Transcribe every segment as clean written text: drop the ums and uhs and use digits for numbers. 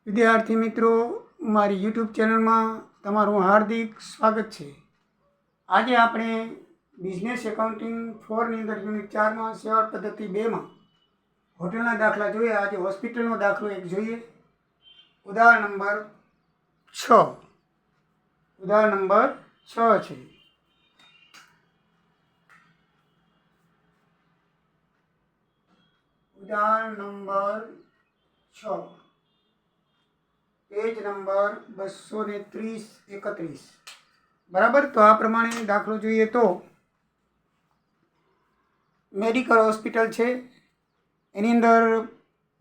વિદ્યાર્થી મિત્રો, મારી યુટ્યુબ ચેનલમાં તમારું હાર્દિક સ્વાગત છે. આજે આપણે બિઝનેસ એકાઉન્ટિંગ 4ની અંદર યુનિટ 4માં સેવા પદ્ધતિ 2માં હોટલના દાખલા જોઈએ. આજે હોસ્પિટલનો દાખલો એક જોઈએ. ઉદાહરણ નંબર 6 છે. ઉદાહરણ નંબર 6, પેજ નંબર 230-31. બરાબર. તો આ પ્રમાણે દાખલો જોઈએ તો મેડિકલ હોસ્પિટલ છે. એની અંદર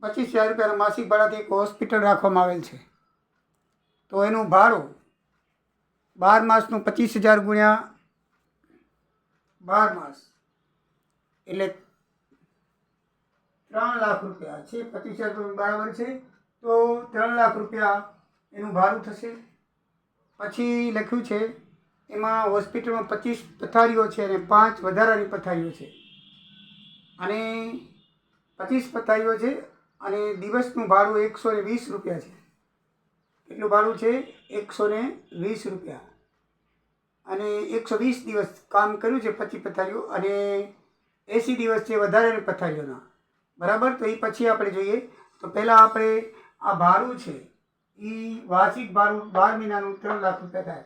25,000 રૂપિયાના માસિક ભાડાથી એક હોસ્પિટલ રાખવામાં આવેલ છે. તો એનું ભાડું 12 માસનું 25,000 ગુણ્યા 12 માસ એટલે 3 લાખ રૂપિયા છે. 25,000 બરાબર છે. તો 3 લાખ રૂપિયા એનું ભાડું થશે. પછી લખ્યું છે એમાં હોસ્પિટલમાં 25 પથારીઓ છે અને 5 વધારાની પથારીઓ છે. અને 25 પથારીઓ છે અને દિવસનું ભાડું 120 રૂપિયા છે. કેટલું ભાડું છે? 120 રૂપિયા. અને 120 દિવસ કામ કર્યું છે 25 પથારીઓ અને 80 દિવસ છે વધારાની પથારીઓના. બરાબર. તો એ પછી આપણે જોઈએ. તો પહેલાં આપણે આ ભાડું છે એ વાર્ષિક ભાડું 12 મહિનાનું 3 લાખ રૂપિયા થાય.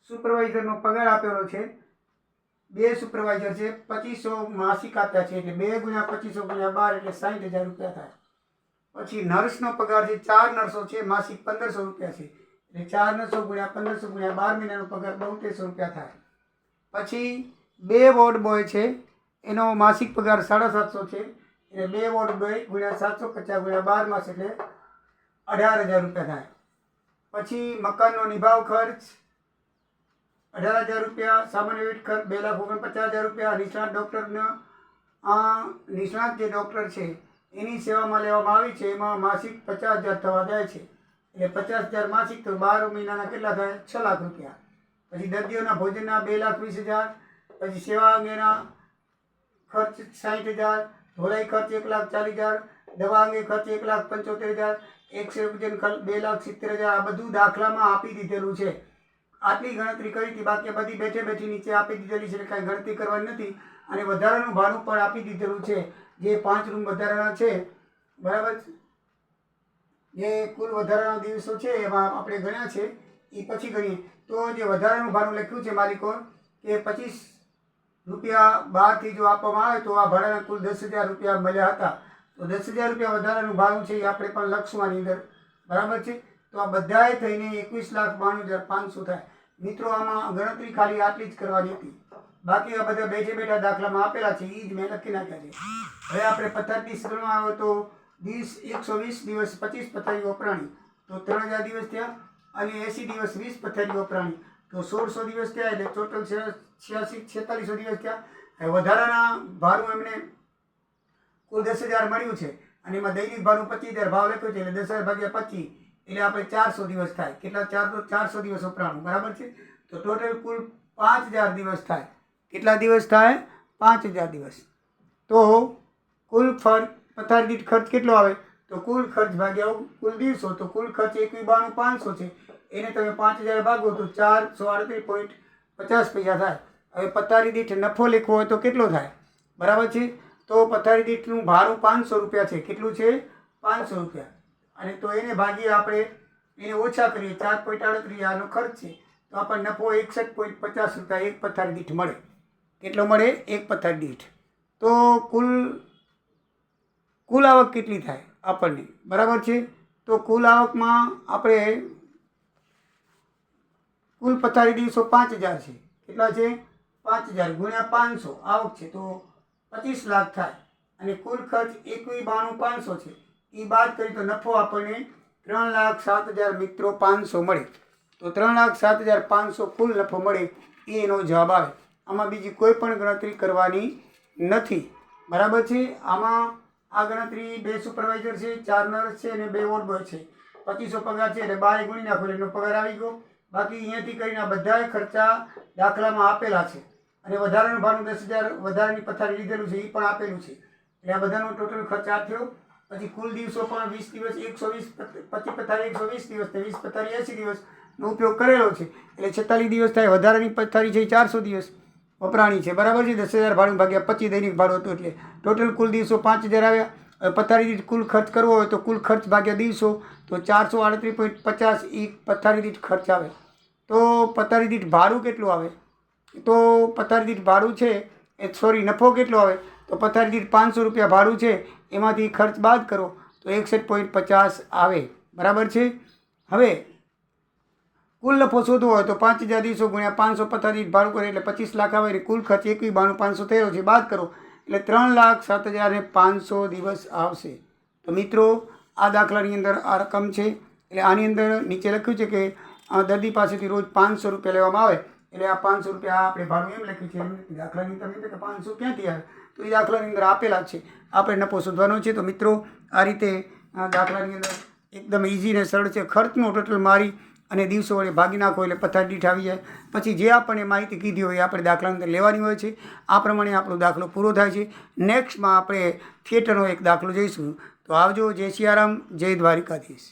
સુપરવાઇઝરનો પગાર આપેલો છે. 2 સુપરવાઇઝર છે, 2500 માસિક આપ્યા છે એટલે 2 ગુણ્યા 2500 ગુણ્યા 12 એટલે 60,000 રૂપિયા થાય. પછી નર્સનો પગાર છે, 4 નર્સો છે, માસિક 1500 રૂપિયા છે એટલે 4 નર્સો ગુણ્યા 1500 ગુણ્યા 12 મહિનાનો પગાર 7200 રૂપિયા થાય. પછી 2 વોર્ડ બોય છે, એનો માસિક પગાર 750 છે એટલે 2 વોર્ડ બોય ગુણ્યા 750 ગુણ્યા 12 માસ એટલે 18,000 રૂપિયા થાય. પછી મકાનનો નિભાવ ખર્ચ 18,000 રૂપિયા. સામાન્ય વિવિધ ખર્ચ 2,49,000 રૂપિયા. નિષ્ણાત ડૉક્ટરનો નિષ્ણાત જે ડૉક્ટર છે એની સેવામાં લેવામાં આવી છે એમાં માસિક 50,000 થવા જાય છે એટલે 50,000 માસિક. તો 12 મહિનાના કેટલા થાય? 6 લાખ રૂપિયા. પછી દર્દીઓના ભોજનના 2,20,000. પછી સેવા અંગેના ખર્ચ 60,000. ધોલાઈ ખર્ચ 1,40,000. દવા અંગે ખર્ચ 1,75,000. એક્સરે પૂજન ખર્ચ 2,70,000. આ બધું દાખલામાં આપી દીધેલું છે. આટલી ગણતરી કરી હતી. બાકી બધી બેઠે બેઠી નીચે આપી દીધેલી છે એટલે કાંઈ ગણતરી કરવાની નથી. અને વધારાનું ભાડું પણ આપી દીધેલું છે. જે 5 રૂમ વધારાના છે, બરાબર, જે કુલ વધારાના દિવસો છે એમાં આપણે ગણ્યા છે એ પછી ગણીએ. તો જે વધારાનું ભાડું લખ્યું છે માલિકો કે 25 રૂપિયા 12થી જો આપવામાં આવે તો આ ભાડાના કુલ 10,000 રૂપિયા મળ્યા હતા. તો 10,000 રૂપિયા વધારાનું ભાડું છે એ આપણે પણ લખશું આની અંદર. બરાબર છે. તો આ બધાએ થઈને 21,92,500 થાય. મિત્રો, આમાં ગણતરી ખાલી આટલી જ કરવાની હતી. બાકી આ બધા બેઠે બેઠા દાખલામાં આપેલા છે એ જ મેં લખી નાખ્યા છે. હવે આપણે પથારી ગણવા આવે તો 120 દિવસ 25 પથારી વપરાણી તો 3,000 દિવસ થયા. અને 80 દિવસ 20 પથારી વપરાણી તો 1,600 દિવસ થયા એટલે ટોટલ 4600 દિવસ થયા. હવે વધારાના ભાડું એમને કુલ 10,000 મળ્યું છે અને એમાં દૈનિક ભાડું 25,000 ભાવ લખ્યો છે એટલે 10,000 ભાગ્યા 25 એટલે આપણે 400 દિવસ થાય. કેટલા? 400 દિવસ વપરાણું. બરાબર છે. તો ટોટલ કુલ 5,000 દિવસ થાય. કેટલા દિવસ થાય? 5,000 દિવસ. તો કુલ પથારી દીઠ ખર્ચ કેટલો આવે? તો કુલ ખર્ચ ભાગ્યા કુલ દિવસો. તો કુલ ખર્ચ 91,500 છે. એને તમે 5,000 ભાગો તો 438.50 પૈસા થાય. હવે પથારી દીઠ નફો લખવો હોય તો કેટલો થાય? બરાબર છે. તો પથારી દીઠનું ભાડું 500 રૂપિયા છે. કેટલું છે? 500 રૂપિયા. અને તો એને ભાગીએ આપણે, એને ઓછા કરીએ. 4.38 આનો ખર્ચ છે તો આપણને નફો 61.50 રૂપિયા એક પથારી દીઠ મળે. કેટલો મળે? એક પથારી દીઠ. તો કુલ આવક કેટલી થાય આપણને? બરાબર છે. તો કુલ આવકમાં આપણે કુલ પથારી દિવસો 5,000 છે. કેટલા છે? 5,000 ગુણ્યા 500 આવક છે તો 25 લાખ થાય. અને કુલ ખર્ચ 91,500 છે. એ બાદ કરી તો નફો આપણને 3,07,000 મિત્રો 500 મળે. તો 3,07,500 કુલ નફો મળે એ એનો જવાબ આવે. આમાં બીજી કોઈ પણ ગણતરી કરવાની નથી. બરાબર છે. આમાં આ ગણતરી 2 સુપરવાઇઝર છે, 4 નર્સ છે અને 2 વોર્ડ બોય છે. 2500 પગાર છે એટલે 12 ગુણી નાખો એટલે એનો પગાર આવી ગયો. બાકી અહીંયાથી કરીને આ બધાએ ખર્ચા દાખલામાં આપેલા છે. અને વધારાનું ભાડું 10,000 વધારાની પથારી લીધેલું છે એ પણ આપેલું છે. એટલે આ બધાનો ટોટલ ખર્ચ આ થયો. પછી કુલ દિવસો પણ 20 દિવસ 120, 25 પથારી 120 દિવસ ને 20 પથારી 80 દિવસનો ઉપયોગ કરેલો છે, એટલે 46 દિવસ થાય. વધારાની પથારી છે 400 દિવસ વપરાણી છે, બરાબર છે. 10,000 ભાડું ભાગ્યા 25 દૈનિક ભાડું હતું, એટલે ટોટલ કુલ દિવસો 5,000 આવ્યા. પથારી દીઠ કુલ ખર્ચ કરવો હોય તો કુલ ખર્ચ ભાગ્યા દિવસો, તો 438.50 એ પથારી દીઠ ખર્ચ આવે. તો પથારી દીઠ ભાડું કેટલું આવે? તો પથારી દીઠ ભાડું છે નફો કેટલો આવે? તો પથારી દીઠ 500 રૂપિયા ભાડું છે, એમાંથી ખર્ચ બાદ કરો તો 61.50 આવે, બરાબર છે. હવે કુલ નફો શોધવો હોય તો 5,000 દિવસો ગુણ્યા 500 પથારી દીઠ ભાડું કરે એટલે 25 લાખ આવે. એટલે કુલ ખર્ચ 91,92,500 થયો છે, બાદ કરો એટલે 3,07,500 દિવસ આવશે. તો મિત્રો આ દાખલાની અંદર આ રકમ છે. એટલે આની અંદર નીચે લખ્યું છે કે દર્દી પાસેથી રોજ 500 રૂપિયા લેવામાં આવે, એટલે આ 500 રૂપિયા આપણે ભાડું એમ લખ્યું છે. દાખલાની અંદર કે 500 ક્યાંથી આવે? તો એ દાખલાની અંદર આપેલા છે, આપણે નફો શોધવાનો છે. તો મિત્રો આ રીતે દાખલાની અંદર એકદમ ઇઝી ને સરળ છે. ખર્ચનો ટોટલ મારી અને દિવસો વડે ભાગી નાખો એટલે પથારી દીઠ આવી જાય. પછી જે આપણને માહિતી કીધી હોય એ આપણે દાખલાની અંદર લેવાની હોય છે. આ પ્રમાણે આપણો દાખલો પૂરો થાય છે. નેક્સ્ટમાં આપણે થિયેટરનો એક દાખલો જોઈશું. તો આવજો. જય સિયારામ, જય દ્વારિકાધીશ.